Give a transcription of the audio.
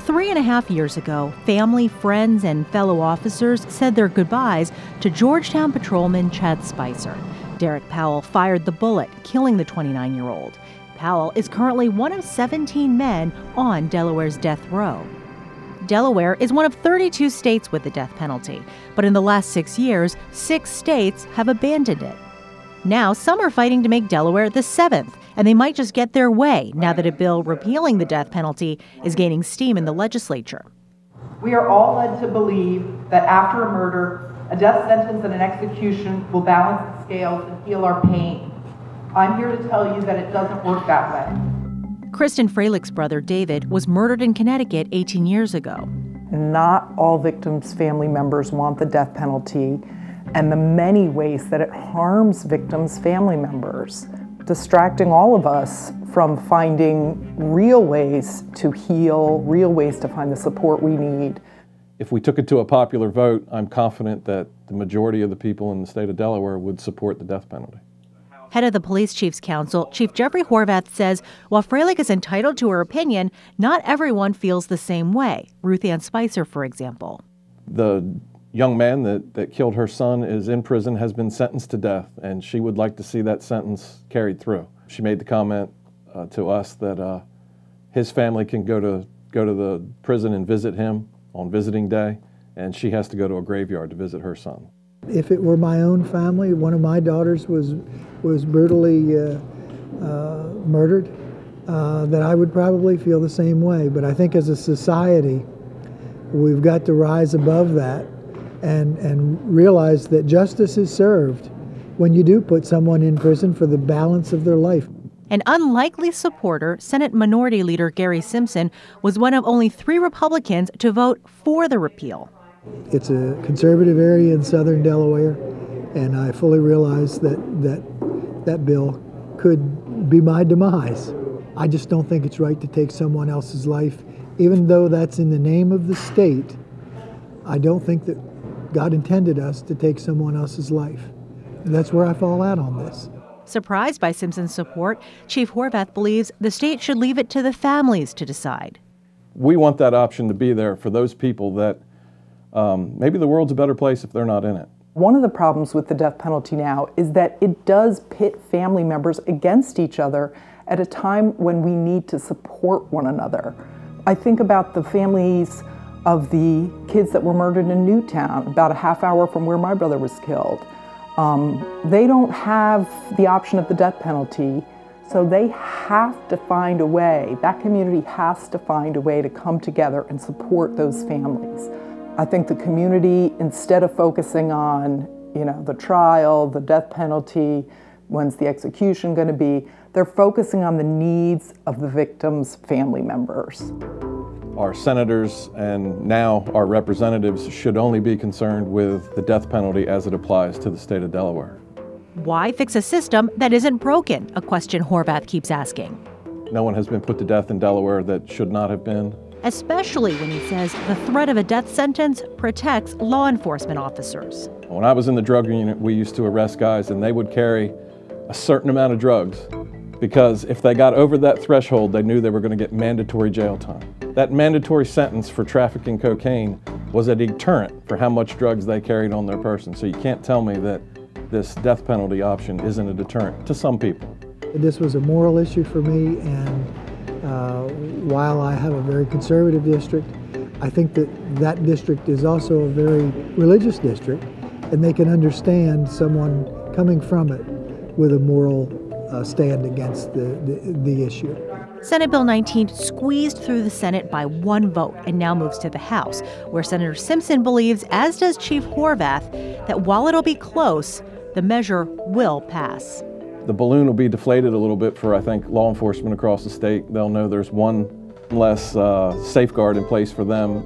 3.5 years ago, family, friends, and fellow officers said their goodbyes to Georgetown patrolman Chad Spicer. Derek Powell fired the bullet, killing the 29-year-old. Powell is currently one of 17 men on Delaware's death row. Delaware is one of 32 states with the death penalty, but in the last 6 years, 6 states have abandoned it. Now, some are fighting to make Delaware the 7th, and they might just get their way now that a bill repealing the death penalty is gaining steam in the legislature. We are all led to believe that after a murder, a death sentence and an execution will balance the scales and heal our pain. I'm here to tell you that it doesn't work that way. Kristen Freilich's brother, David, was murdered in Connecticut 18 years ago. Not all victims' family members want the death penalty, and the many ways that it harms victims' family members, distracting all of us from finding real ways to heal, real ways to find the support we need. If we took it to a popular vote, I'm confident that the majority of the people in the state of Delaware would support the death penalty. Head of the Police Chiefs Council, Chief Jeffrey Horvath, says while Freilich is entitled to her opinion, not everyone feels the same way. Ruth Ann Spicer, for example. The young man that killed her son is in prison, has been sentenced to death, and she would like to see that sentence carried through. She made the comment to us that his family can go to the prison and visit him on visiting day, and she has to go to a graveyard to visit her son. If it were my own family, one of my daughters was brutally murdered, that I would probably feel the same way. But I think as a society, we've got to rise above that and realize that justice is served when you do put someone in prison for the balance of their life. An unlikely supporter, Senate Minority Leader Gary Simpson, was one of only 3 Republicans to vote for the repeal. It's a conservative area in southern Delaware, and I fully realize that bill could be my demise. I just don't think it's right to take someone else's life, even though that's in the name of the state. I don't think that God intended us to take someone else's life. And that's where I fall out on this. Surprised by Simpson's support, Chief Horvath believes the state should leave it to the families to decide. We want that option to be there for those people that maybe the world's a better place if they're not in it. One of the problems with the death penalty now is that it does pit family members against each other at a time when we need to support one another. I think about the families of the kids that were murdered in Newtown, about a half hour from where my brother was killed. They don't have the option of the death penalty, so they have to find a way, that community has to find a way to come together and support those families. I think the community, instead of focusing on, the trial, the death penalty, when's the execution going to be, they're focusing on the needs of the victims' family members. Our senators and now our representatives should only be concerned with the death penalty as it applies to the state of Delaware. Why fix a system that isn't broken? A question Horvath keeps asking. No one has been put to death in Delaware that should not have been. Especially when he says the threat of a death sentence protects law enforcement officers. When I was in the drug unit, we used to arrest guys and they would carry a certain amount of drugs because if they got over that threshold, they knew they were going to get mandatory jail time. That mandatory sentence for trafficking cocaine was a deterrent for how much drugs they carried on their person. So you can't tell me that this death penalty option isn't a deterrent to some people. This was a moral issue for me, and while I have a very conservative district, I think that district is also a very religious district, and they can understand someone coming from it with a moral stand against the issue. Senate Bill 19 squeezed through the Senate by 1 vote and now moves to the House, where Senator Simpson believes, as does Chief Horvath, that while it'll be close, the measure will pass. The balloon will be deflated a little bit for, I think, law enforcement across the state. They'll know there's one less safeguard in place for them,